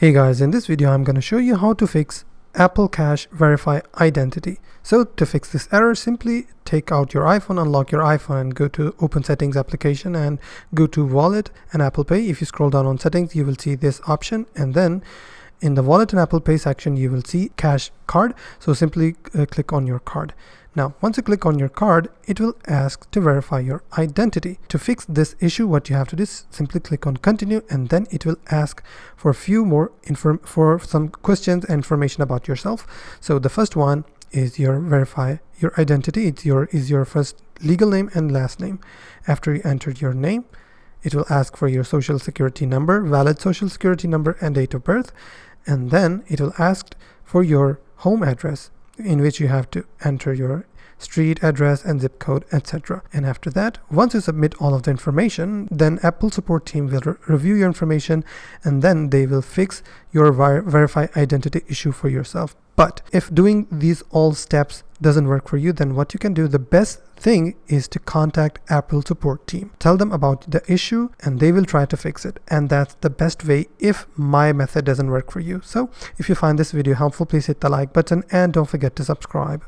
Hey guys, in this video I'm going to show you how to fix Apple Cache Verify Identity. So to fix this error, simply take out your iPhone, unlock your iPhone and go to Open Settings application and go to Wallet and Apple Pay. If you scroll down on Settings, you will see this option, and then in the Wallet and Apple Pay section you will see Cache Card. So simply click on your card. Now once you click on your card, it will ask to verify your identity. To fix this issue, what you have to do is simply click on continue, and then it will ask for a few more for some questions and information about yourself. So the first one is your verify your identity. It's your first legal name and last name. After you entered your name, it will ask for your social security number, valid social security number and date of birth, and then it will ask for your home address, in which you have to enter your street address and zip code, etc. And after that, once you submit all of the information, then Apple support team will review your information, and then they will fix your verify identity issue for yourself. But if doing these all steps doesn't work for you, then what you can do, the best thing is to contact Apple support team. Tell them about the issue and they will try to fix it. And that's the best way if my method doesn't work for you. So if you find this video helpful, please hit the like button and don't forget to subscribe.